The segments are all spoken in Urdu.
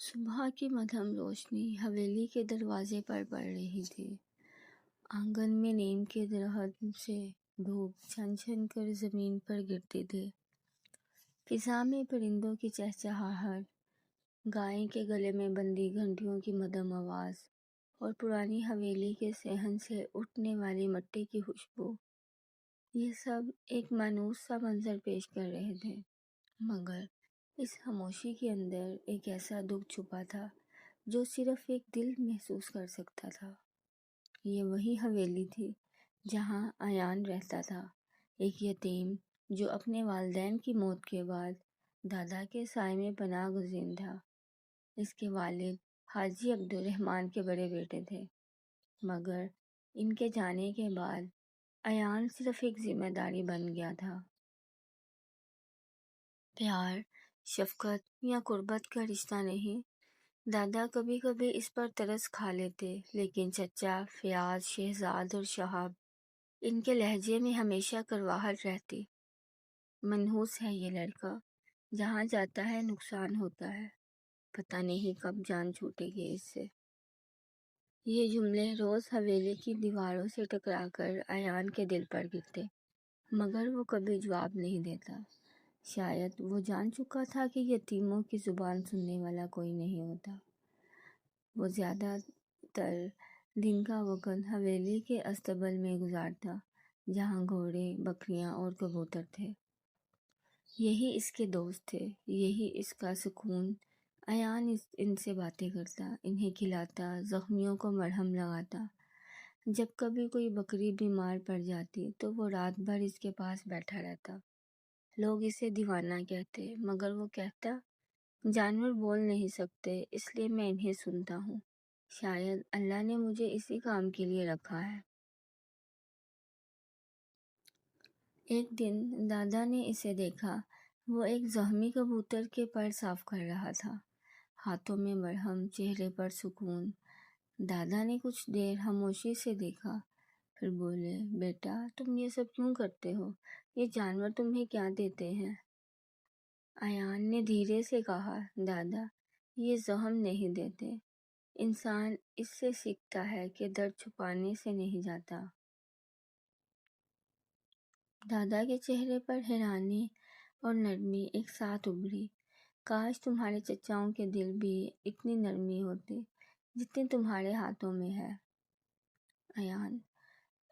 صبح کی مدھم روشنی حویلی کے دروازے پر پڑ رہی تھی۔ آنگن میں نیم کے درخت سے دھوپ چھن چھن کر زمین پر گرتے تھے۔ فضا میں پرندوں کی چہچہاہٹ، گائے کے گلے میں بندھی گھنٹیوں کی مدھم آواز اور پرانی حویلی کے صحن سے اٹھنے والی مٹی کی خوشبو، یہ سب ایک مانوس سا منظر پیش کر رہے تھے۔ مگر اس خاموشی کے اندر ایک ایسا دکھ چھپا تھا جو صرف ایک دل محسوس کر سکتا تھا۔ یہ وہی حویلی تھی جہاں ایان رہتا تھا، ایک یتیم جو اپنے والدین کی موت کے بعد دادا کے سائے میں پناہ گزین تھا۔ اس کے والد حاجی عبدالرحمن کے بڑے بیٹے تھے، مگر ان کے جانے کے بعد ایان صرف ایک ذمہ داری بن گیا تھا۔ پیار، شفقت یا قربت کا رشتہ نہیں۔ دادا کبھی کبھی اس پر ترس کھا لیتے، لیکن چچا، فیاض، شہزاد اور شہاب، ان کے لہجے میں ہمیشہ کڑواہٹ رہتی۔ منحوس ہے یہ لڑکا، جہاں جاتا ہے نقصان ہوتا ہے، پتہ نہیں کب جان چھوٹے گی اس سے۔ یہ جملے روز حویلی کی دیواروں سے ٹکرا کر ایان کے دل پر گرتے، مگر وہ کبھی جواب نہیں دیتا۔ شاید وہ جان چکا تھا کہ یتیموں کی زبان سننے والا کوئی نہیں ہوتا۔ وہ زیادہ تر دن کا وقت حویلی کے اصطبل میں گزارتا، جہاں گھوڑے، بکریاں اور کبوتر تھے۔ یہی اس کے دوست تھے، یہی اس کا سکون۔ ایان ان سے باتیں کرتا، انہیں کھلاتا، زخمیوں کو مرہم لگاتا۔ جب کبھی کوئی بکری بیمار پڑ جاتی تو وہ رات بھر اس کے پاس بیٹھا رہتا۔ لوگ اسے دیوانہ کہتے، مگر وہ کہتا، جانور بول نہیں سکتے، اس لیے میں انہیں سنتا ہوں۔ شاید اللہ نے مجھے اسی کام کے لیے رکھا ہے۔ ایک دن دادا نے اسے دیکھا، وہ ایک زخمی کبوتر کے پر صاف کر رہا تھا، ہاتھوں میں مرہم، چہرے پر سکون۔ دادا نے کچھ دیر خاموشی سے دیکھا، پھر بولے، بیٹا تم یہ سب کیوں کرتے ہو؟ یہ جانور تمہیں کیا دیتے ہیں؟ ایان نے دھیرے سے کہا، دادا یہ زخم نہیں دیتے، انسان اس سے سیکھتا ہے کہ درد چھپانے سے نہیں جاتا۔ دادا کے چہرے پر حیرانی اور نرمی ایک ساتھ ابھری۔ کاش تمہارے چچاؤں کے دل بھی اتنی نرمی ہوتی جتنی تمہارے ہاتھوں میں ہے۔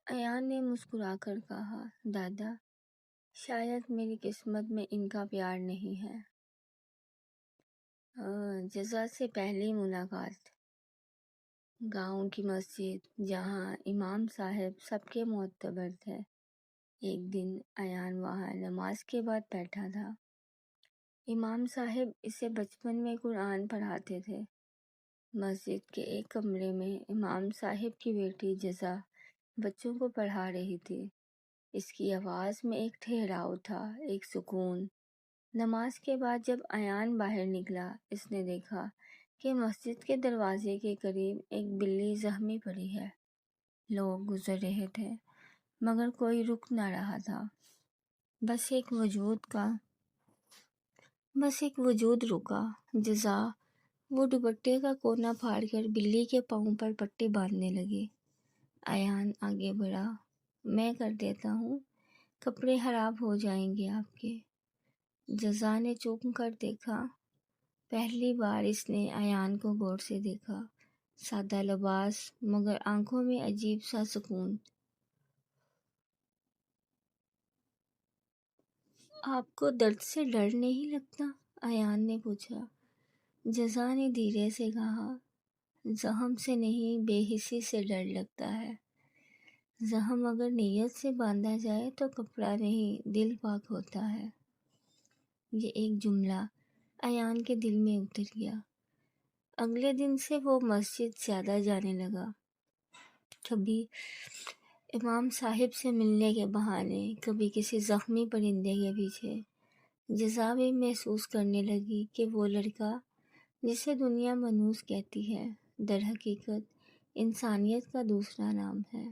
ایان نے مسکرا کر کہا، دادا شاید میری قسمت میں ان کا پیار نہیں ہے۔ جزا سے پہلی ملاقات۔ گاؤں کی مسجد، جہاں امام صاحب سب کے معتبر تھے۔ ایک دن ایان وہاں نماز کے بعد بیٹھا تھا۔ امام صاحب اسے بچپن میں قرآن پڑھاتے تھے۔ مسجد کے ایک کمرے میں امام صاحب کی بیٹی جزا بچوں کو پڑھا رہی تھی۔ اس کی آواز میں ایک ٹھہراؤ تھا، ایک سکون۔ نماز کے بعد جب ایان باہر نکلا، اس نے دیکھا کہ مسجد کے دروازے کے قریب ایک بلی زخمی پڑی ہے۔ لوگ گزر رہے تھے، مگر کوئی رک نہ رہا تھا۔ بس ایک وجود رکا، جزا۔ وہ دوپٹے کا کونا پھاڑ کر بلی کے پاؤں پر پٹی باندھنے لگی۔ ایان آگے بڑھا، میں کر دیتا ہوں، کپڑے خراب ہو جائیں گے آپ کے۔ جزا نے چوم کر دیکھا۔ پہلی بار اس نے ایان کو غور سے دیکھا، سادہ لباس مگر آنکھوں میں عجیب سا سکون۔ آپ کو درد سے ڈر نہیں لگتا؟ ایان نے پوچھا۔ جزا نے دھیرے سے کہا، زخم سے نہیں، بے حسی سے ڈر لگتا ہے۔ زخم اگر نیت سے باندھا جائے تو کپڑا نہیں، دل پاک ہوتا ہے۔ یہ ایک جملہ ایان کے دل میں اتر گیا۔ اگلے دن سے وہ مسجد زیادہ جانے لگا، کبھی امام صاحب سے ملنے کے بہانے، کبھی کسی زخمی پرندے کے پیچھے۔ جزا بھی محسوس کرنے لگی کہ وہ لڑکا جسے دنیا منحوس کہتی ہے، در حقیقت انسانیت کا دوسرا نام ہے۔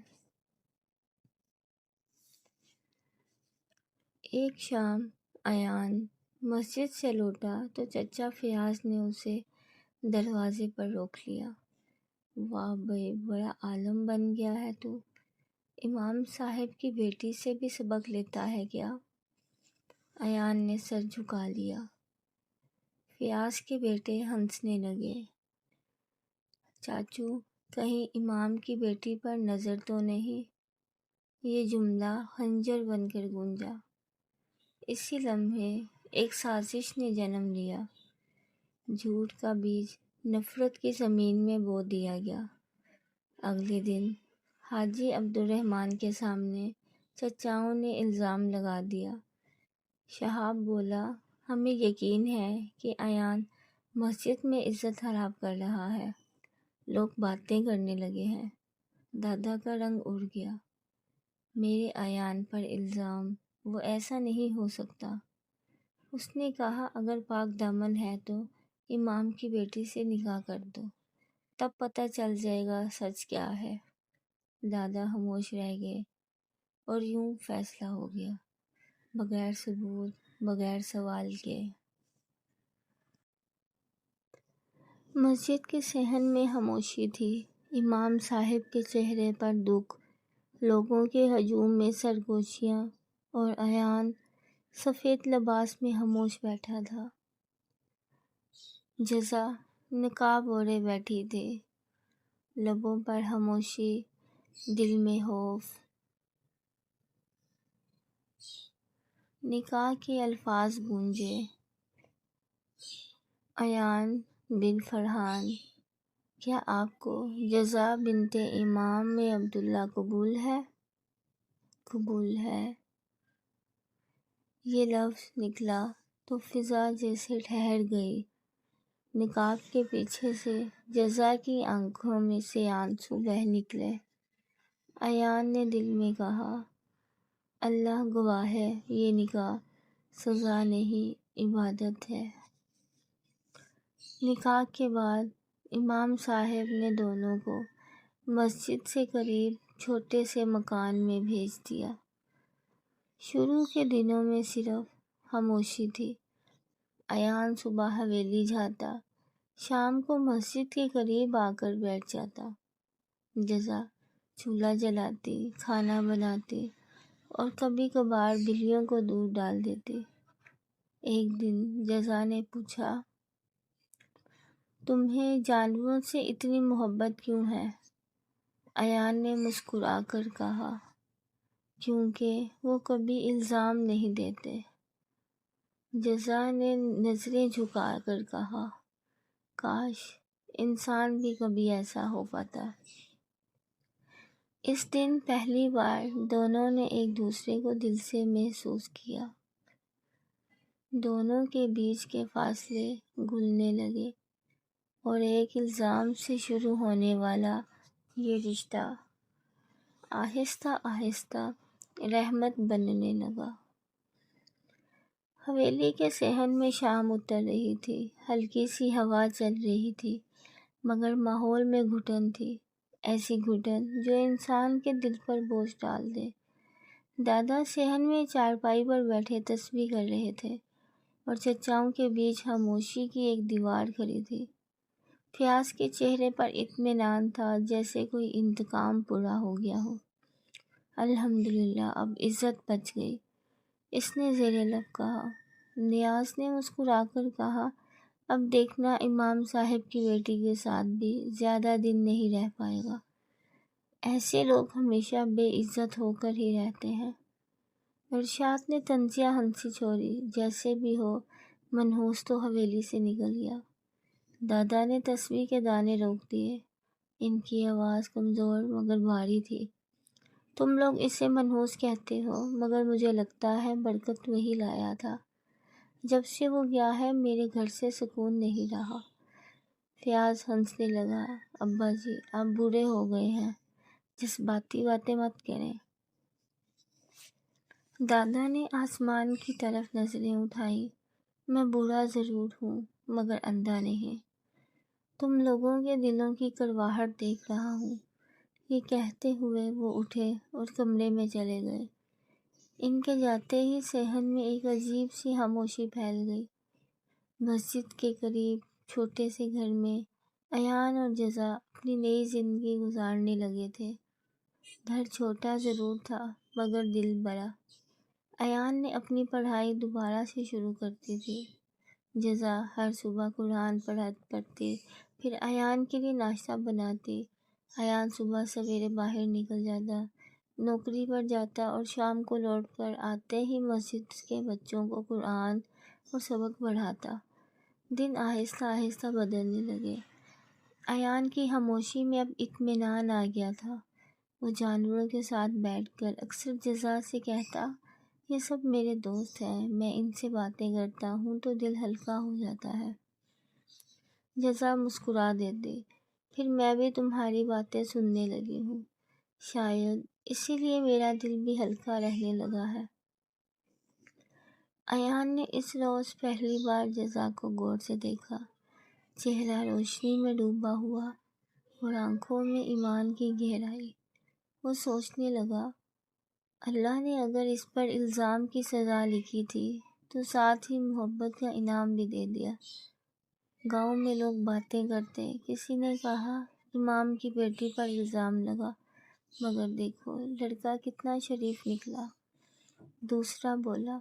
ایک شام ایان مسجد سے لوٹا تو چچا فیاض نے اسے دروازے پر روک لیا۔ واہ بھائی، بڑا عالم بن گیا ہے تو۔ امام صاحب کی بیٹی سے بھی سبق لیتا ہے کیا؟ ایان نے سر جھکا لیا۔ فیاض کے بیٹے ہنسنے لگے۔ چاچو، کہیں امام کی بیٹی پر نظر تو نہیں؟ یہ جملہ خنجر بن کر گونجا۔ اسی لمحے ایک سازش نے جنم لیا۔ جھوٹ کا بیج نفرت کی زمین میں بو دیا گیا۔ اگلے دن حاجی عبدالرحمن کے سامنے چچاؤں نے الزام لگا دیا۔ شہاب بولا، ہمیں یقین ہے کہ ایان مسجد میں عزت خراب کر رہا ہے۔ لوگ باتیں کرنے لگے ہیں۔ دادا کا رنگ اڑ گیا۔ میرے ایان پر الزام؟ وہ ایسا نہیں ہو سکتا۔ اس نے کہا، اگر پاک دامن ہے تو امام کی بیٹی سے نکاح کر دو، تب پتہ چل جائے گا سچ کیا ہے۔ دادا خاموش رہ گئے اور یوں فیصلہ ہو گیا، بغیر ثبوت، بغیر سوال کے۔ مسجد کے صحن میں خاموشی تھی۔ امام صاحب کے چہرے پر دکھ، لوگوں کے ہجوم میں سرگوشیاں، اور ایان سفید لباس میں خاموش بیٹھا تھا۔ جزا نقاب اوڑھے بیٹھی تھی، لبوں پر خاموشی، دل میں خوف۔ نکاح کے الفاظ گونجے، ایان بن فرحان، کیا آپ کو جزا بنت امام عبداللہ قبول ہے؟ قبول ہے۔ یہ لفظ نکلا تو فضا جیسے ٹھہر گئی۔ نقاب کے پیچھے سے جزا کی آنکھوں میں سے آنسو بہہ نکلے۔ ایان نے دل میں کہا، اللہ گواہ ہے، یہ نکاح سزا نہیں، عبادت ہے۔ نکاح کے بعد امام صاحب نے دونوں کو مسجد سے قریب چھوٹے سے مکان میں بھیج دیا۔ شروع کے دنوں میں صرف خاموشی تھی۔ ایان صبح حویلی جاتا، شام کو مسجد کے قریب آ کر بیٹھ جاتا۔ جزا چولہا جلاتی، کھانا بناتی اور کبھی کبھار بلیوں کو دودھ ڈال دیتی۔ ایک دن جزا نے پوچھا، تمہیں جانوروں سے اتنی محبت کیوں ہے؟ ایان نے مسکرا کر کہا، کیونکہ وہ کبھی الزام نہیں دیتے۔ جزا نے نظریں جھکا کر کہا، کاش انسان بھی کبھی ایسا ہو پاتا۔ اس دن پہلی بار دونوں نے ایک دوسرے کو دل سے محسوس کیا۔ دونوں کے بیچ کے فاصلے گھلنے لگے اور ایک الزام سے شروع ہونے والا یہ رشتہ آہستہ آہستہ رحمت بننے لگا۔ حویلی کے صحن میں شام اتر رہی تھی، ہلکی سی ہوا چل رہی تھی، مگر ماحول میں گھٹن تھی، ایسی گھٹن جو انسان کے دل پر بوجھ ڈال دے۔ دادا صحن میں چارپائی پر بیٹھے تسبیح کر رہے تھے اور چچاؤں کے بیچ خاموشی کی ایک دیوار کھڑی تھی۔ فیاض کے چہرے پر اطمینان تھا، جیسے کوئی انتقام پورا ہو گیا ہو۔ الحمدللہ، اب عزت بچ گئی، اس نے زیر لب کہا۔ نیاز نے مسکرا کر کہا، اب دیکھنا امام صاحب کی بیٹی کے ساتھ بھی زیادہ دن نہیں رہ پائے گا۔ ایسے لوگ ہمیشہ بے عزت ہو کر ہی رہتے ہیں۔ ارشاد نے طنزیہ ہنسی چھوڑی، جیسے بھی ہو منحوس تو حویلی سے نکل گیا۔ دادا نے تسبیح کے دانے روک دیے۔ ان کی آواز کمزور مگر بھاری تھی۔ تم لوگ اسے منحوس کہتے ہو، مگر مجھے لگتا ہے برکت وہی لایا تھا۔ جب سے وہ گیا ہے میرے گھر سے سکون نہیں رہا۔ فیاض ہنسنے لگا، ابا جی آپ بوڑھے ہو گئے ہیں، جذباتی باتیں مت کریں۔ دادا نے آسمان کی طرف نظریں اٹھائیں، میں بوڑھا ضرور ہوں مگر اندھا نہیں۔ تم لوگوں کے دلوں کی کڑواہٹ دیکھ رہا ہوں۔ یہ کہتے ہوئے وہ اٹھے اور کمرے میں چلے گئے۔ ان کے جاتے ہی صحن میں ایک عجیب سی خاموشی پھیل گئی۔ مسجد کے قریب چھوٹے سے گھر میں ایان اور جزا اپنی نئی زندگی گزارنے لگے تھے۔ گھر چھوٹا ضرور تھا مگر دل بڑا۔ ایان نے اپنی پڑھائی دوبارہ سے شروع کرتی تھی۔ جزا ہر صبح قرآن پڑھتی، پھر ایان کے لیے ناشتہ بناتی۔ ایان صبح سویرے باہر نکل جاتا، نوکری پر جاتا اور شام کو لوٹ کر آتے ہی مسجد کے بچوں کو قرآن اور سبق پڑھاتا۔ دن آہستہ آہستہ بدلنے لگے۔ ایان کی خاموشی میں اب اطمینان آ گیا تھا۔ وہ جانوروں کے ساتھ بیٹھ کر اکثر جزا سے کہتا، یہ سب میرے دوست ہیں، میں ان سے باتیں کرتا ہوں تو دل ہلکا ہو جاتا ہے۔ جزا مسکرا دیتی، پھر میں بھی تمہاری باتیں سننے لگی ہوں، شاید اسی لیے میرا دل بھی ہلکا رہنے لگا ہے۔ ایان نے اس روز پہلی بار جزا کو غور سے دیکھا۔ چہرہ روشنی میں ڈوبا ہوا اور آنکھوں میں ایمان کی گہرائی۔ وہ سوچنے لگا، اللہ نے اگر اس پر الزام کی سزا لکھی تھی تو ساتھ ہی محبت کا انعام بھی دے دیا۔ گاؤں میں لوگ باتیں کرتے، کسی نے کہا امام کی بیٹی پر الزام لگا، مگر دیکھو لڑکا کتنا شریف نکلا۔ دوسرا بولا،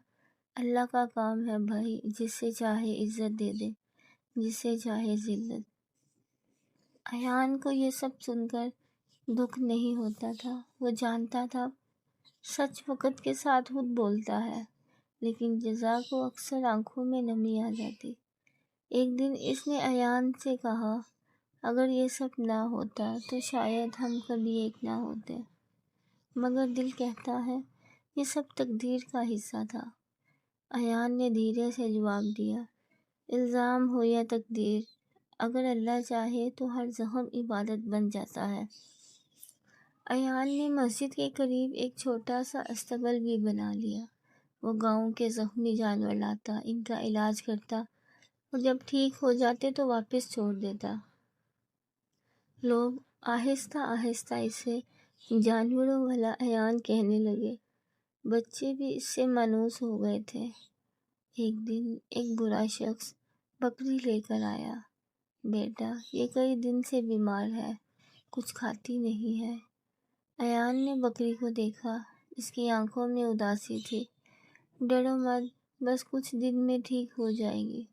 اللہ کا کام ہے بھائی، جس سے چاہے عزت دے دے، جس سے چاہے ذلت۔ ایان کو یہ سب سن کر دکھ نہیں ہوتا تھا۔ وہ جانتا تھا سچ وقت کے ساتھ خود بولتا ہے، لیکن جزا کو اکثر آنکھوں میں نمی آ جاتی۔ ایک دن اس نے ایان سے کہا، اگر یہ سب نہ ہوتا تو شاید ہم کبھی ایک نہ ہوتے، مگر دل کہتا ہے یہ سب تقدیر کا حصہ تھا۔ ایان نے دھیرے سے جواب دیا، الزام ہو یا تقدیر، اگر اللہ چاہے تو ہر زخم عبادت بن جاتا ہے۔ ایان نے مسجد کے قریب ایک چھوٹا سا استبل بھی بنا لیا۔ وہ گاؤں کے زخمی جانور لاتا، ان کا علاج کرتا اور جب ٹھیک ہو جاتے تو واپس چھوڑ دیتا۔ لوگ آہستہ آہستہ اسے جانوروں والا ایان کہنے لگے۔ بچے بھی اس سے مانوس ہو گئے تھے۔ ایک دن ایک برا شخص بکری لے کر آیا۔ بیٹا یہ کئی دن سے بیمار ہے، کچھ کھاتی نہیں ہے۔ ایان نے بکری کو دیکھا، اس کی آنکھوں میں اداسی تھی۔ ڈرو مت، بس کچھ دن میں ٹھیک ہو جائے گی۔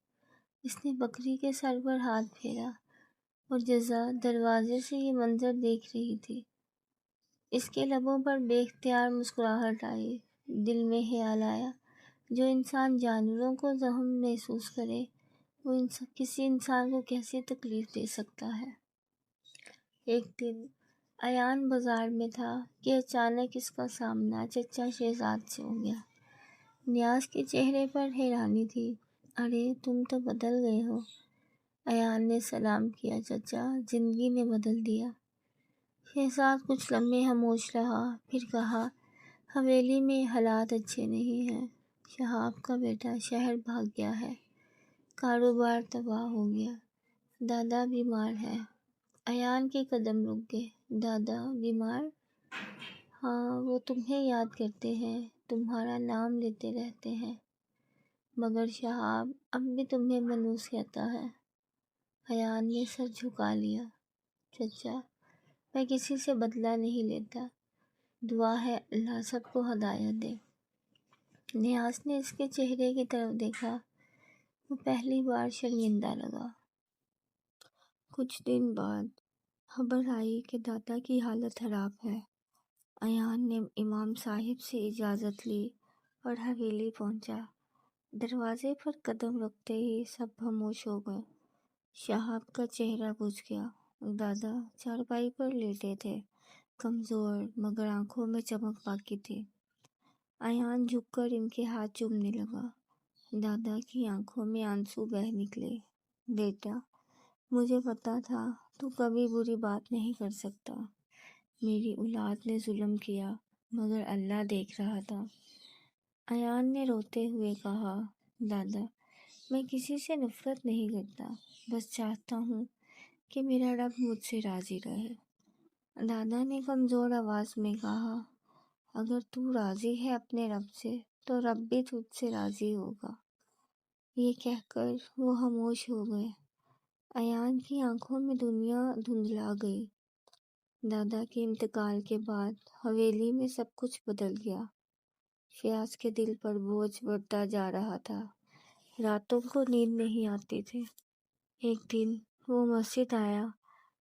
اس نے بکری کے سر پر ہاتھ پھیرا اور جزا دروازے سے یہ منظر دیکھ رہی تھی۔ اس کے لبوں پر بے اختیار مسکراہٹ آئی۔ دل میں خیال آیا، جو انسان جانوروں کو زخم محسوس کرے وہ کسی انسان کو کیسی تکلیف دے سکتا ہے۔ ایک دن ایان بازار میں تھا کہ اچانک اس کا سامنا چچا شہزاد سے ہو گیا۔ نیاز کے چہرے پر حیرانی تھی۔ ارے تم تو بدل گئے ہو۔ ایان نے سلام کیا، چچا زندگی نے بدل دیا۔ شہزاد کچھ لمحے خاموش رہا، پھر کہا، حویلی میں حالات اچھے نہیں ہیں، شہاب کا بیٹا شہر بھاگ گیا ہے، کاروبار تباہ ہو گیا، دادا بیمار ہے۔ ایان کے قدم رک گئے۔ دادا بیمار؟ ہاں، وہ تمہیں یاد کرتے ہیں، تمہارا نام لیتے رہتے ہیں، مگر شہاب اب بھی تمہیں منوس کہتا ہے۔ ایان نے سر جھکا لیا، چچا میں کسی سے بدلہ نہیں لیتا، دعا ہے اللہ سب کو ہدایت دے۔ نیاز نے اس کے چہرے کی طرف دیکھا، وہ پہلی بار شرمندہ لگا۔ کچھ دن بعد خبر آئی کہ دادا کی حالت خراب ہے۔ ایان نے امام صاحب سے اجازت لی اور حویلی پہنچا۔ دروازے پر قدم رکھتے ہی سب خاموش ہو گئے۔ شہاب کا چہرہ بجھ گیا۔ دادا چارپائی پر لیٹے تھے، کمزور مگر آنکھوں میں چمک باقی تھی۔ ایان جھک کر ان کے ہاتھ چومنے لگا۔ دادا کی آنکھوں میں آنسو بہہ نکلے۔ بیٹا مجھے پتا تھا تو کبھی بری بات نہیں کر سکتا، میری اولاد نے ظلم کیا مگر اللہ دیکھ رہا تھا۔ ایان نے روتے ہوئے کہا، دادا میں کسی سے نفرت نہیں کرتا، بس چاہتا ہوں کہ میرا رب مجھ سے راضی رہے۔ دادا نے کمزور آواز میں کہا، اگر تو راضی ہے اپنے رب سے تو رب بھی تجھ سے راضی ہوگا۔ یہ کہہ کر وہ خاموش ہو گئے۔ ایان کی آنکھوں میں دنیا دھندلا گئی۔ دادا کے انتقال کے بعد حویلی میں سب کچھ بدل گیا۔ فیاض کے دل پر بوجھ بڑھتا جا رہا تھا۔ راتوں کو نیند نہیں آتی تھی۔ ایک دن وہ مسجد آیا۔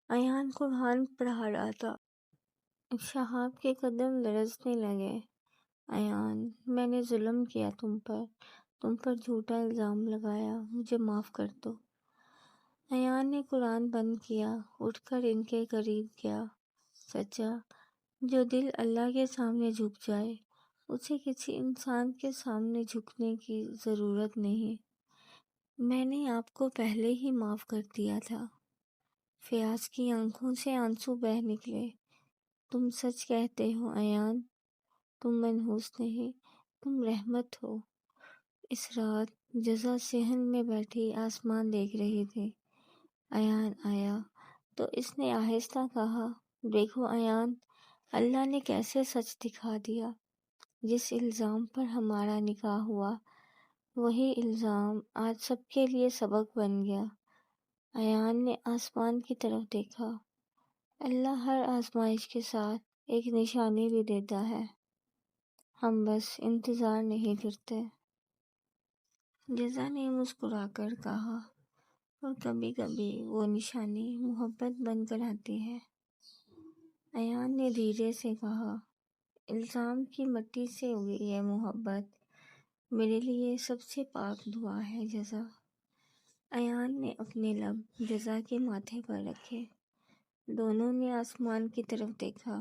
ایان قرآن پڑھا رہا تھا۔ شہاب کے قدم لرزنے لگے۔ ایان، میں نے ظلم کیا تم پر جھوٹا الزام لگایا، مجھے معاف کر دو۔ ایان نے قرآن بند کیا، اٹھ کر ان کے قریب گیا۔ چچا، جو دل اللہ کے سامنے جھک جائے اسے کسی انسان کے سامنے جھکنے کی ضرورت نہیں۔ میں نے آپ کو پہلے ہی معاف کر دیا تھا۔ فیاض کی آنکھوں سے آنسو بہہ نکلے۔ تم سچ کہتے ہو ایان، تم منحوس نہیں، تم رحمت ہو۔ اس رات جزا صحن میں بیٹھی آسمان دیکھ رہی تھی۔ ایان آیا تو اس نے آہستہ کہا، دیکھو ایان، اللہ نے کیسے سچ دکھا دیا۔ جس الزام پر ہمارا نکاح ہوا وہی الزام آج سب کے لیے سبق بن گیا۔ ایان نے آسمان کی طرف دیکھا۔ اللہ ہر آزمائش کے ساتھ ایک نشانی بھی دیتا ہے، ہم بس انتظار نہیں کرتے۔ جزا نے مسکرا کر کہا، اور کبھی کبھی وہ نشانی محبت بن کر آتی ہے۔ ایان نے دھیرے سے کہا، الزام کی مٹی سے اگی ہے محبت میرے لیے سب سے پاک دعا ہے جزا۔ ایان نے اپنے لب جزا کے ماتھے پر رکھے۔ دونوں نے آسمان کی طرف دیکھا،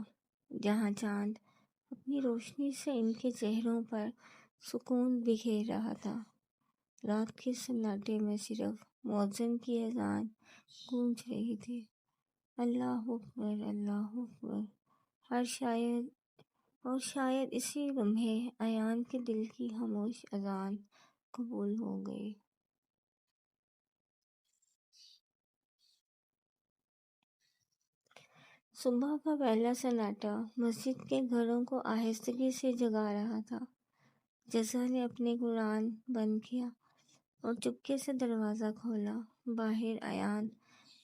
جہاں چاند اپنی روشنی سے ان کے چہروں پر سکون بکھیر رہا تھا۔ رات کے سناٹے میں صرف مؤذن کی اذان گونج رہی تھی، اللہ اکبر، اللہ اکبر۔ اور شاید اسی لمحے ایان کے دل کی خاموش اذان قبول ہو گئی۔ صبح کا پہلا سناٹا مسجد کے گھروں کو آہستگی سے جگا رہا تھا۔ جزا نے اپنے قرآن بند کیا اور چپکے سے دروازہ کھولا۔ باہر ایان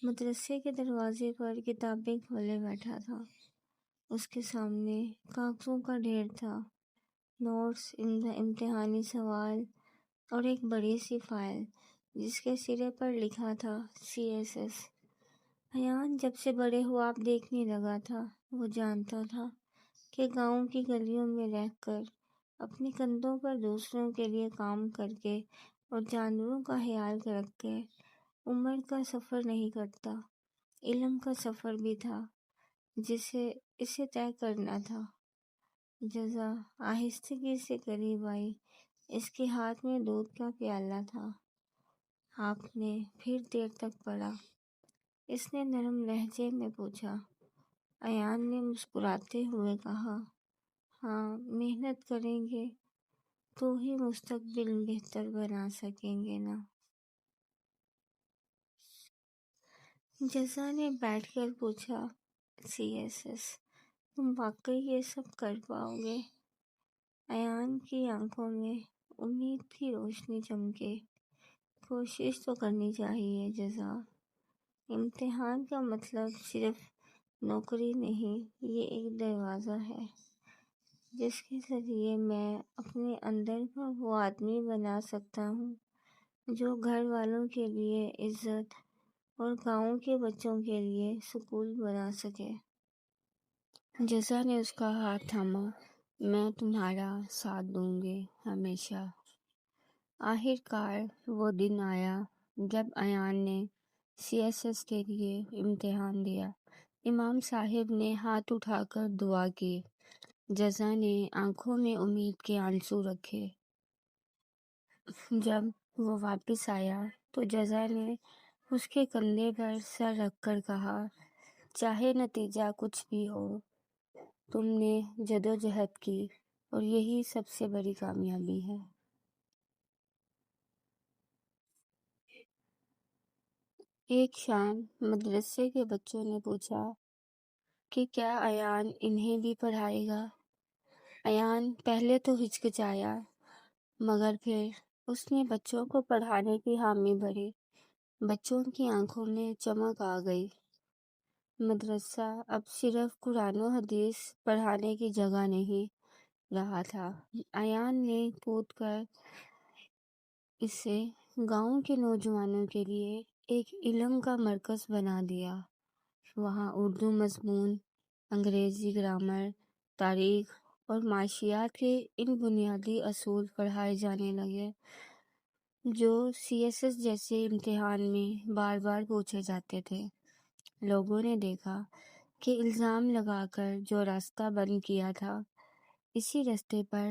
مدرسے کے دروازے پر کتابیں کھولے بیٹھا تھا۔ اس کے سامنے کاغذوں کا ڈھیر تھا، نوٹس، امتحانی سوال اور ایک بڑی سی فائل جس کے سرے پر لکھا تھا CSS۔ ایان جب سے بڑے خواب دیکھنے لگا تھا، وہ جانتا تھا کہ گاؤں کی گلیوں میں رہ کر، اپنے کندھوں پر دوسروں کے لیے کام کر کے اور جانوروں کا خیال رکھ کے عمر کا سفر نہیں کرتا، علم کا سفر بھی تھا جسے اسے طے کرنا تھا۔ جزا آہستگی سے قریب آئی۔ اس کے ہاتھ میں دودھ کا پیالہ تھا۔ آپ نے پھر دیر تک پڑھا؟ اس نے نرم لہجے میں پوچھا۔ ایان نے مسکراتے ہوئے کہا، ہاں، محنت کریں گے تو ہی مستقبل بہتر بنا سکیں گے نا۔ جزا نے بیٹھ کر پوچھا، CSS، تم واقعی یہ سب کر پاؤ گے؟ ایان کی آنکھوں میں امید کی روشنی چمکے۔ کوشش تو کرنی چاہیے جزا۔ امتحان کا مطلب صرف نوکری نہیں، یہ ایک دروازہ ہے جس کے ذریعے میں اپنے اندر کا وہ آدمی بنا سکتا ہوں جو گھر والوں کے لیے عزت اور گاؤں کے بچوں کے لیے سکول بنا سکے۔ جزا نے اس کا ہاتھ تھاما، میں تمہارا ساتھ دوں گی ہمیشہ۔ آخر کار وہ دن آیا جب ایان نے CSS کے لیے امتحان دیا۔ امام صاحب نے ہاتھ اٹھا کر دعا کی۔ جزا نے آنکھوں میں امید کے آنسو رکھے۔ جب وہ واپس آیا تو جزا نے اس کے کندھے پر سر رکھ کر کہا، چاہے نتیجہ کچھ بھی ہو، تم نے جدوجہد کی اور یہی سب سے بڑی کامیابی ہے۔ ایک شام مدرسے کے بچوں نے پوچھا کہ کیا ایان انہیں بھی پڑھائے گا؟ ایان پہلے تو ہچکچایا، مگر پھر اس نے بچوں کو پڑھانے کی حامی بھری۔ بچوں کی آنکھوں میں چمک آ گئی۔ مدرسہ اب صرف قرآن و حدیث پڑھانے کی جگہ نہیں رہا تھا۔ ایان نے کود کر اسے گاؤں کے نوجوانوں کے لیے ایک علم کا مرکز بنا دیا۔ وہاں اردو مضمون، انگریزی گرامر، تاریخ اور معاشیات کے ان بنیادی اصول پڑھائے جانے لگے جو CSS جیسے امتحان میں بار بار پوچھے جاتے تھے۔ لوگوں نے دیکھا کہ الزام لگا کر جو راستہ بند کیا تھا، اسی راستے پر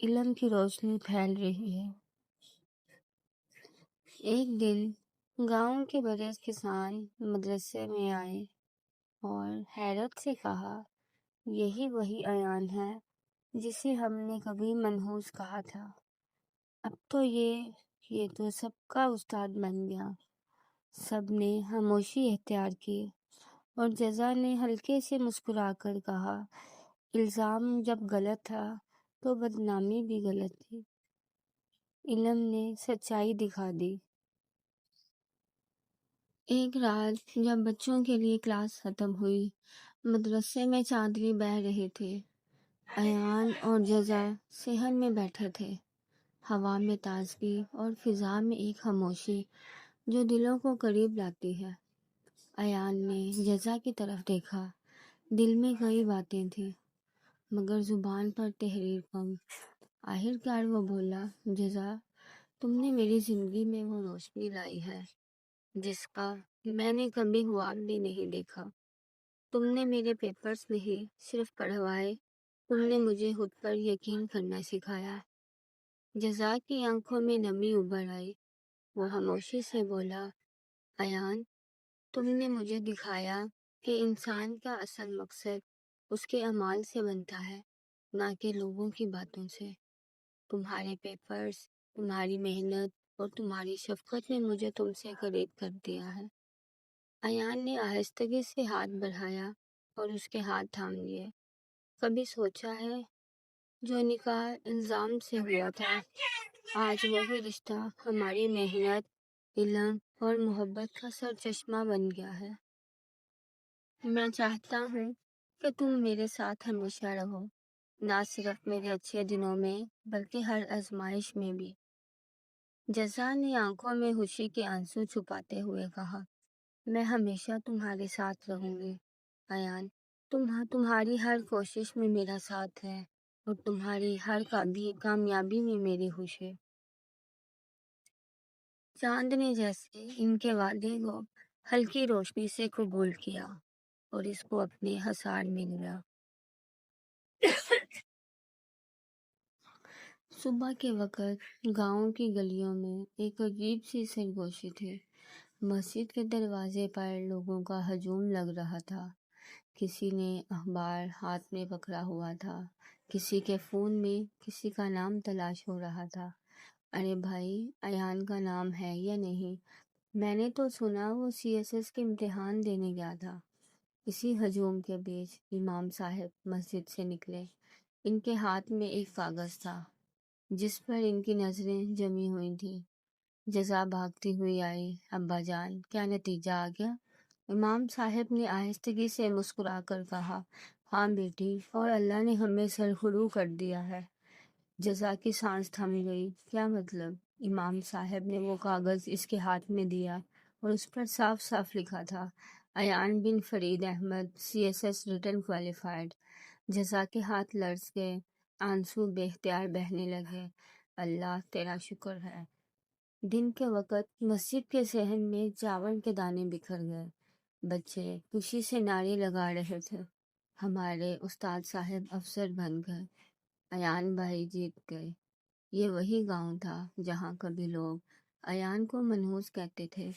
علم کی روشنی پھیل رہی ہے۔ ایک دن گاؤں کے بڑے کسان مدرسے میں آئے اور حیرت سے کہا، یہی وہی ایان ہے جسے ہم نے کبھی منحوس کہا تھا۔ اب تو یہ تو سب کا استاد بن گیا۔ سب نے خاموشی اختیار کی اور جزا نے ہلکے سے مسکرا کر کہا، الزام جب غلط تھا تو بدنامی بھی غلط تھی۔ علم نے سچائی دکھا دی۔ ایک رات جب بچوں کے لیے کلاس ختم ہوئی، مدرسے میں چادریں بہہ رہی تھی۔ ایان اور جزا صحن میں بیٹھے تھے۔ ہوا میں تازگی اور فضا میں ایک خاموشی جو دلوں کو قریب لاتی ہے۔ ایان نے جزا کی طرف دیکھا۔ دل میں کئی باتیں تھیں مگر زبان پر تحریر کم۔ آخرکار وہ بولا، جزا، تم نے میری زندگی میں وہ روشنی لائی ہے جس کا میں نے کبھی خواب بھی نہیں دیکھا۔ تم نے میرے پیپرز نہیں صرف پڑھوائے، تم نے مجھے خود پر یقین کرنا سکھایا۔ جزا کی آنکھوں میں نمی ابھر آئی۔ وہ خاموشی سے بولا، ایان، تم نے مجھے دکھایا کہ انسان کا اصل مقصد اس کے اعمال سے بنتا ہے، نہ کہ لوگوں کی باتوں سے۔ تمہارے پیپرز، تمہاری محنت اور تمہاری شفقت نے مجھے تم سے قریب کر دیا ہے۔ ایان نے آہستگی سے ہاتھ بڑھایا اور اس کے ہاتھ تھام لیے۔ کبھی سوچا ہے جو نکاح الزام سے ہوا تھا، آج وہی رشتہ ہماری محنت، علم اور محبت کا سر چشمہ بن گیا ہے۔ میں چاہتا ہوں کہ تم میرے ساتھ ہمیشہ رہو، نہ صرف میرے اچھے دنوں میں بلکہ ہر آزمائش میں بھی۔ جزا نے آنکھوں میں خوشی کے آنسو چھپاتے ہوئے کہا، میں ہمیشہ تمہارے ساتھ رہوں گی ایان۔ تمہاری ہر کوشش میں میرا ساتھ ہے اور تمہاری ہر کامیابی میں میری خوشی۔ چاند نے جیسے ان کے وعدے کو ہلکی روشنی سے قبول کیا اور اس کو اپنے حصار میں لیا۔ صبح کے وقت گاؤں کی گلیوں میں ایک عجیب سی سرگوشی تھی۔ مسجد کے دروازے پر لوگوں کا ہجوم لگ رہا تھا۔ کسی نے اخبار ہاتھ میں پکڑا ہوا تھا، کسی کے فون میں کسی کا نام تلاش ہو رہا تھا۔ ارے بھائی، ایان کا نام ہے یا نہیں؟ میں نے تو سنا وہ CSS کے امتحان دینے گیا تھا۔ اسی ہجوم کے بیچ امام صاحب مسجد سے نکلے۔ ان کے ہاتھ میں ایک کاغذ تھا جس پر ان کی نظریں جمی ہوئی تھیں۔ جزا بھاگتی ہوئی آئی، ابا جان، کیا نتیجہ آ گیا؟ امام صاحب نے آہستگی سے مسکرا کر کہا، ہاں بیٹی، اور اللہ نے ہمیں سرخرو کر دیا ہے۔ جزا کی سانس تھم گئی۔ کیا مطلب؟ امام صاحب نے وہ کاغذ اس کے ہاتھ میں دیا اور اس پر صاف صاف لکھا تھا، Ayan bin Farid Ahmed, CSS written qualified. جزا کے ہاتھ لرز گئے، آنسو بے اختیار بہنے لگے۔ اللہ تیرا شکر ہے۔ دن کے وقت مسجد کے صحن میں چاول کے دانے بکھر گئے۔ بچے خوشی سے نعرے لگا رہے تھے، ہمارے استاد صاحب افسر بن گئے، ایان بھائی جیت گئے۔ یہ وہی گاؤں تھا جہاں کبھی لوگ ایان کو منحوس کہتے تھے،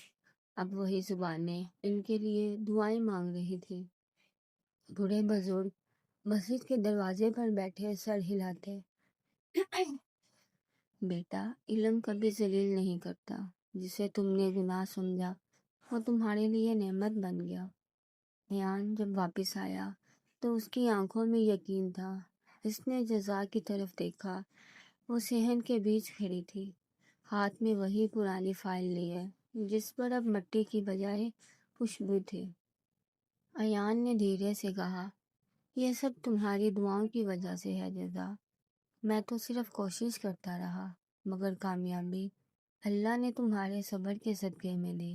اب وہی زبانیں ان کے لیے دعائیں مانگ رہی تھی۔ بوڑھے بزرگ مسجد کے دروازے پر بیٹھے سر ہلاتے، بیٹا، علم کبھی ذلیل نہیں کرتا۔ جسے تم نے گناہ سمجھا وہ تمہارے لیے نعمت بن گیا۔ ایان جب واپس آیا تو اس کی آنکھوں میں یقین تھا۔ اس نے جزا کی طرف دیکھا۔ وہ صحن کے بیچ کھڑی تھی، ہاتھ میں وہی پرانی فائل لیے۔ جس پر اب مٹی کی بجائے خوشبو تھی۔ ایان نے دھیرے سے کہا، یہ سب تمہاری دعاؤں کی وجہ سے ہے جزا۔ میں تو صرف کوشش کرتا رہا، مگر کامیابی اللہ نے تمہارے صبر کے صدقے میں دی۔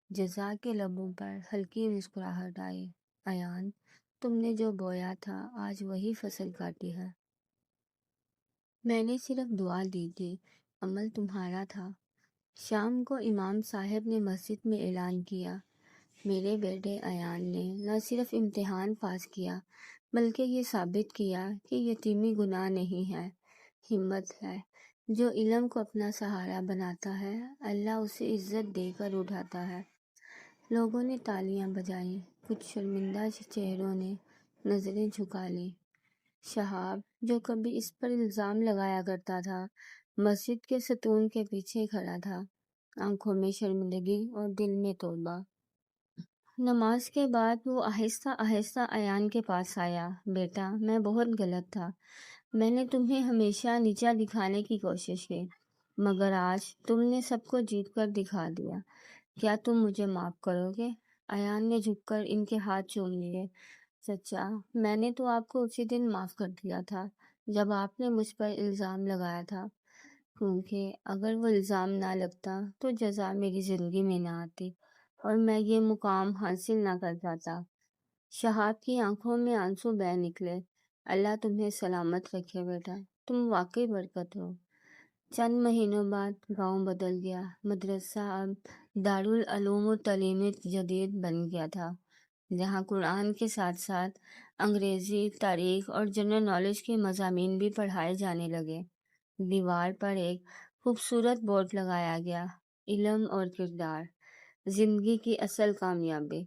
جزا کے لبوں پر ہلکی مسکراہٹ آئی۔ ایان، تم نے جو بویا تھا آج وہی فصل کاٹی ہے۔ میں نے صرف دعا دی تھی، عمل تمہارا تھا۔ شام کو امام صاحب نے مسجد میں اعلان کیا، میرے بیٹے ایان نے نہ صرف امتحان پاس کیا بلکہ یہ ثابت کیا کہ یتیمی گناہ نہیں ہے، ہمت ہے۔ جو علم کو اپنا سہارا بناتا ہے اللہ اسے عزت دے کر اٹھاتا ہے۔ لوگوں نے تالیاں بجائیں، کچھ شرمندہ چہروں نے نظریں جھکا لیں۔ شہاب، جو کبھی اس پر الزام لگایا کرتا تھا، مسجد کے ستون کے پیچھے کھڑا تھا، آنکھوں میں شرمندگی اور دل میں توبہ۔ نماز کے بعد وہ آہستہ آہستہ ایان کے پاس آیا۔ بیٹا، میں بہت غلط تھا۔ میں نے تمہیں ہمیشہ نیچا دکھانے کی کوشش کی، مگر آج تم نے سب کو جیت کر دکھا دیا۔ کیا تم مجھے معاف کرو گے؟ ایان نے جھک کر ان کے ہاتھ چوم لیے۔ چچا، میں نے تو آپ کو اسی دن معاف کر دیا تھا جب آپ نے مجھ پر الزام لگایا تھا، کیونکہ اگر وہ الزام نہ لگتا تو جزا میری زندگی میں نہ آتی اور میں یہ مقام حاصل نہ کر پاتا۔ شہاب کی آنکھوں میں آنسو بہہ نکلے۔ اللہ تمہیں سلامت رکھے بیٹا، تم واقعی برکت ہو۔ چند مہینوں بعد گاؤں بدل گیا۔ مدرسہ اب دارالعلوم و تعلیم جدید بن گیا تھا، جہاں قرآن کے ساتھ ساتھ انگریزی، تاریخ اور جنرل نالج کے مضامین بھی پڑھائے جانے لگے۔ دیوار پر ایک خوبصورت بورڈ لگایا گیا، علم اور کردار، زندگی کی اصل کامیابی۔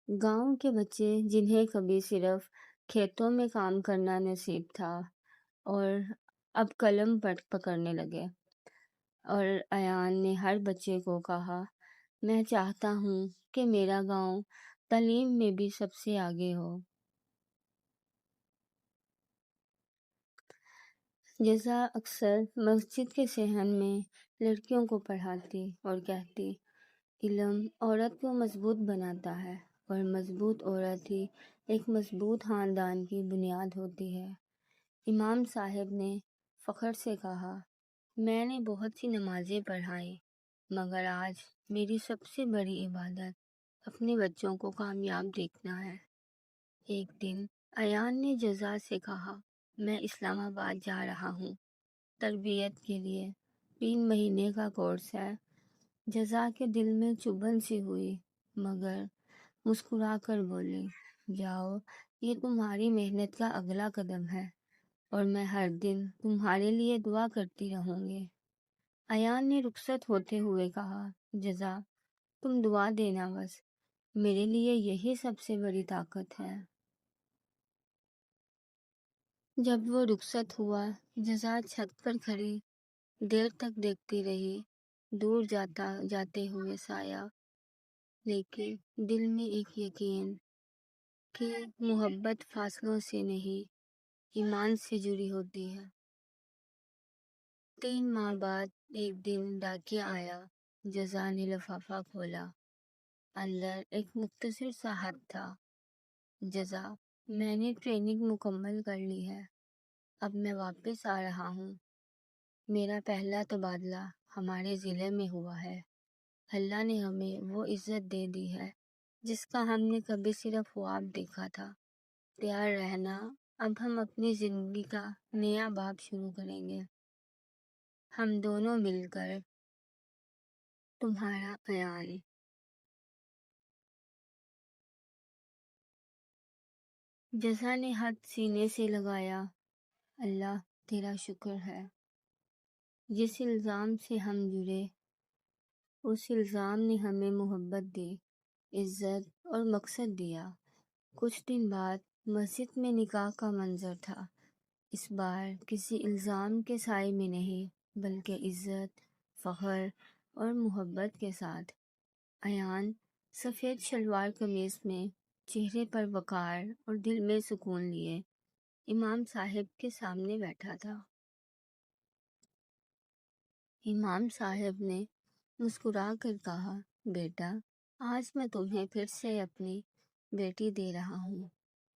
گاؤں کے بچے جنہیں کبھی صرف کھیتوں میں کام کرنا نصیب تھا اور اب قلم پکڑنے لگے، اور ایان نے ہر بچے کو کہا، میں چاہتا ہوں کہ میرا گاؤں تعلیم میں بھی سب سے آگے ہو۔ جزا اکثر مسجد کے صحن میں لڑکیوں کو پڑھاتی اور کہتی، علم عورت کو مضبوط بناتا ہے اور مضبوط عورت ہی ایک مضبوط خاندان کی بنیاد ہوتی ہے۔ امام صاحب نے فخر سے کہا، میں نے بہت سی نمازیں پڑھائیں، مگر آج میری سب سے بڑی عبادت اپنے بچوں کو کامیاب دیکھنا ہے۔ ایک دن ایان نے جزا سے کہا، میں اسلام آباد جا رہا ہوں تربیت کے لیے، 3 مہینے کا کورس ہے۔ جزا کے دل میں چبھن سی ہوئی، مگر مسکرا کر بولی، جاؤ، یہ تمہاری محنت کا اگلا قدم ہے اور میں ہر دن تمہارے لیے دعا کرتی رہوں گی۔ ایان نے رخصت ہوتے ہوئے کہا، جزا، تم دعا دینا بس، میرے لیے یہی سب سے بڑی طاقت ہے۔ جب وہ رخصت ہوا، جزا چھت پر کھڑی دیر تک دیکھتی رہی، دور جاتے ہوئے سایہ، لیکن دل میں ایک یقین کہ محبت فاصلوں سے نہیں، ایمان سے جڑی ہوتی ہے۔ 3 ماہ بعد ایک دن ڈاکیہ آیا۔ جزا نے لفافہ کھولا، اندر ایک مختصر سا خط تھا۔ جزا، میں نے ٹریننگ مکمل کر لی ہے، اب میں واپس آ رہا ہوں۔ میرا پہلا تبادلہ ہمارے ضلع میں ہوا ہے۔ اللہ نے ہمیں وہ عزت دے دی ہے جس کا ہم نے کبھی صرف خواب دیکھا تھا۔ تیار رہنا، اب ہم اپنی زندگی کا نیا باب شروع کریں گے، ہم دونوں مل کر۔ تمہارا ایان۔ جزا نے ہاتھ سینے سے لگایا، اللہ تیرا شکر ہے، جس الزام سے ہم جڑے اس الزام نے ہمیں محبت دی، عزت اور مقصد دیا۔ کچھ دن بعد مسجد میں نکاح کا منظر تھا، اس بار کسی الزام کے سائے میں نہیں بلکہ عزت، فخر اور محبت کے ساتھ۔ ایان سفید شلوار قمیض میں، چہرے پر وقار اور دل میں سکون لیے، امام صاحب کے سامنے بیٹھا تھا۔ امام صاحب نے مسکرا کر کہا، بیٹا آج میں تمہیں پھر سے اپنی بیٹی دے رہا ہوں،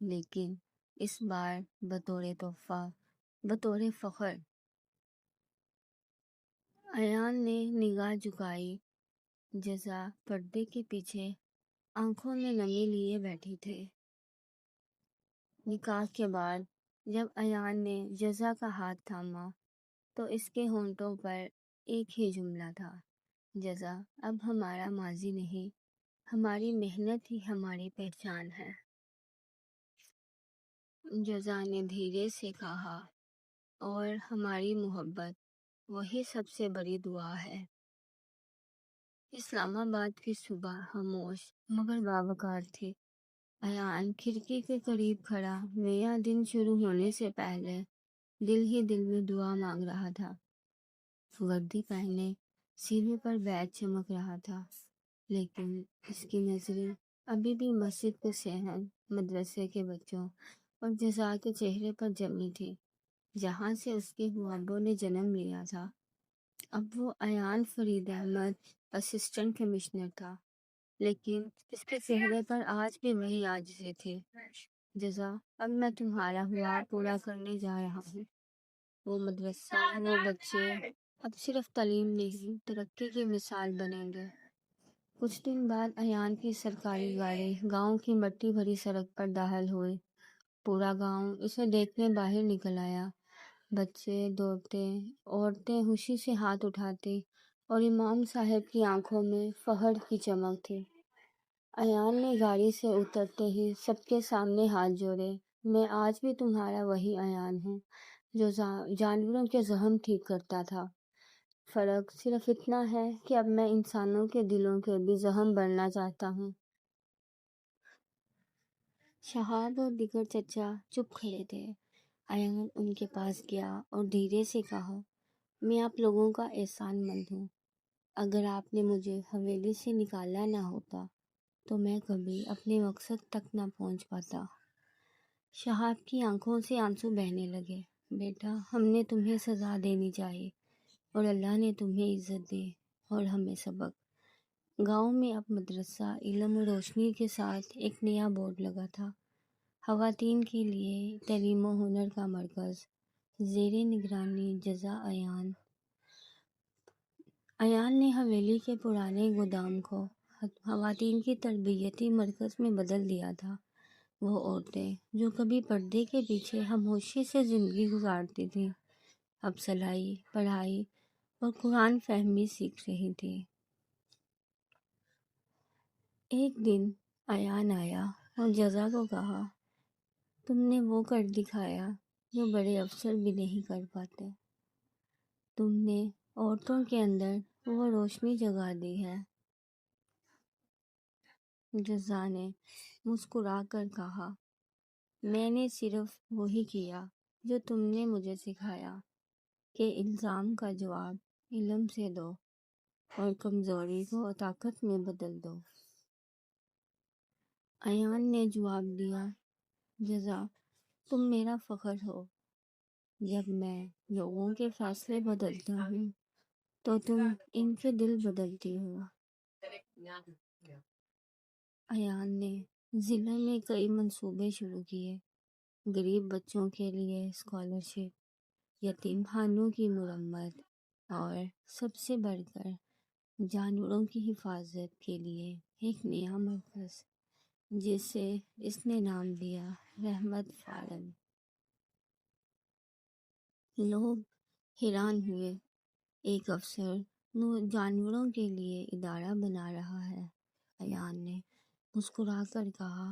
لیکن اس بار بطور تحفہ، بطور فخر۔ ایان نے نگاہ جھکائی۔ جزا پردے کے پیچھے آنکھوں میں نمی لیے بیٹھی تھی۔ نکاح کے بعد جب ایان نے جزا کا ہاتھ تھاما تو اس کے ہونٹوں پر ایک ہی جملہ تھا، جزا اب ہمارا ماضی نہیں، ہماری محنت ہی ہماری پہچان ہے۔ جزا نے دھیرے سے کہا، اور ہماری محبت وہی سب سے بڑی دعا ہے۔ اسلام آباد کی صبح خاموش مگر باوقار تھی۔ ایان کھڑکی کے قریب کھڑا نیا دن شروع ہونے سے پہلے دل ہی دل میں دعا مانگ رہا تھا۔ وردی پہنے سینے پر بیج چمک رہا تھا، لیکن اس کی نظریں ابھی بھی مسجد کے صحن، مدرسے کے بچوں اور جزا کے چہرے پر جمی تھی، جہاں سے اس کے خوابوں نے جنم لیا تھا۔ اب وہ ایان فرید احمد اسسٹنٹ کمشنر تھا، لیکن اس کے چہرے پر آج بھی وہی عاجزی تھی۔ جزا، اب میں تمہارا خواب پورا کرنے جا رہا ہوں۔ وہ مدرسہ، وہ بچے اب صرف تعلیم نہیں، ترقی کی مثال بنیں گے۔ کچھ دن بعد ایان کی سرکاری گاڑی گاؤں کی مٹی بھری سڑک پر داخل ہوئی۔ پورا گاؤں اسے دیکھنے باہر نکل آیا۔ بچے دوڑتے، عورتیں خوشی سے ہاتھ اٹھاتی اور امام صاحب کی آنکھوں میں فخر کی چمک تھی۔ ایان نے گاڑی سے اترتے ہی سب کے سامنے ہاتھ جوڑے۔ میں آج بھی تمہارا وہی ایان ہوں جو جانوروں کے زخم ٹھیک کرتا تھا۔ فرق صرف اتنا ہے کہ اب میں انسانوں کے دلوں کے بھی زخم بھرنا چاہتا ہوں۔ شہاب اور دیگر چچا چپ کھڑے تھے۔ ایان ان کے پاس گیا اور دھیرے سے کہا، میں آپ لوگوں کا احسان مند ہوں۔ اگر آپ نے مجھے حویلی سے نکالا نہ ہوتا تو میں کبھی اپنے مقصد تک نہ پہنچ پاتا۔ شہاب کی آنکھوں سے آنسو بہنے لگے۔ بیٹا، ہم نے تمہیں سزا دینی چاہی اور اللہ نے تمہیں عزت دی اور ہمیں سبق۔ گاؤں میں اب مدرسہ علم و روشنی کے ساتھ ایک نیا بورڈ لگا تھا، خواتین کے لیے تعلیم و ہنر کا مرکز، زیر نگرانی جزا ایان۔ ایان نے حویلی کے پرانے گودام کو خواتین کی تربیتی مرکز میں بدل دیا تھا۔ وہ عورتیں جو کبھی پردے کے پیچھے خاموشی سے زندگی گزارتی تھیں، اب سلائی، پڑھائی اور قرآن فہمی سیکھ رہی تھیں۔ ایک دن ایان آیا اور جزا کو کہا، تم نے وہ کر دکھایا جو بڑے افسر بھی نہیں کر پاتے۔ تم نے عورتوں کے اندر وہ روشنی جگا دی ہے۔ جزا نے مسکرا کر کہا، میں نے صرف وہی کیا جو تم نے مجھے سکھایا کہ الزام کا جواب علم سے دو اور کمزوری کو طاقت میں بدل دو۔ ایان نے جواب دیا، جزا، تم میرا فخر ہو۔ جب میں لوگوں کے فیصلے بدلتا ہوں تو تم ان کے دل بدلتی ہو۔ ایان نے ضلع میں کئی منصوبے شروع کیے، غریب بچوں کے لیے اسکالرشپ، یتیم خانوں کی مرمت اور سب سے بڑھ کر جانوروں کی حفاظت کے لیے ایک نیا مرکز، جسے اس نے نام دیا رحمت فارم۔ لوگ حیران ہوئے، ایک افسر جانوروں کے لیے ادارہ بنا رہا ہے۔ ایان نے مسکرا کر کہا،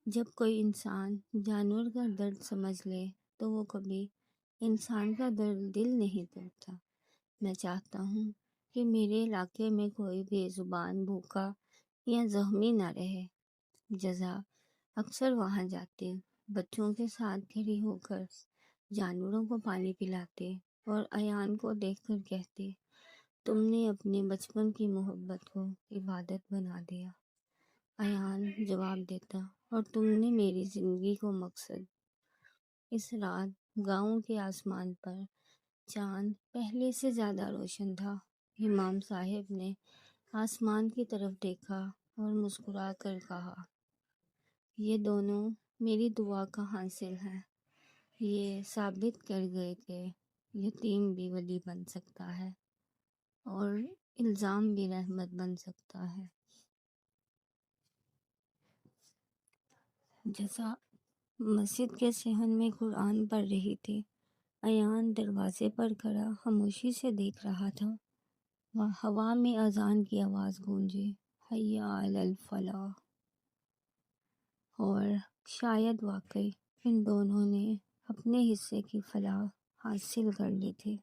جب کوئی انسان جانور کا درد سمجھ لے تو وہ کبھی انسان کا درد دل نہیں توڑتا۔ میں چاہتا ہوں کہ میرے علاقے میں کوئی بے زبان، بھوکا یا زخمی نہ رہے۔ جزا اکثر وہاں جاتے، بچوں کے ساتھ کھڑی ہو کر جانوروں کو پانی پلاتے اور ایان کو دیکھ کر کہتے، تم نے اپنے بچپن کی محبت کو عبادت بنا دیا۔ ایان جواب دیتا، اور تم نے میری زندگی کو مقصد۔ اس رات گاؤں کے آسمان پر چاند پہلے سے زیادہ روشن تھا۔ امام صاحب نے آسمان کی طرف دیکھا اور مسکرا کر کہا، یہ دونوں میری دعا کا حاصل ہے۔ یہ ثابت کر گئے کہ یتیم بھی ولی بن سکتا ہے اور الزام بھی رحمت بن سکتا ہے۔ جیسا مسجد کے صحن میں قرآن پڑھ رہی تھی، ایان دروازے پر کھڑا خاموشی سے دیکھ رہا تھا۔ ہوا میں اذان کی آواز گونجی، حی علی الفلاح، اور شاید واقعی ان دونوں نے اپنے حصے کی فلاح حاصل کر لی تھی۔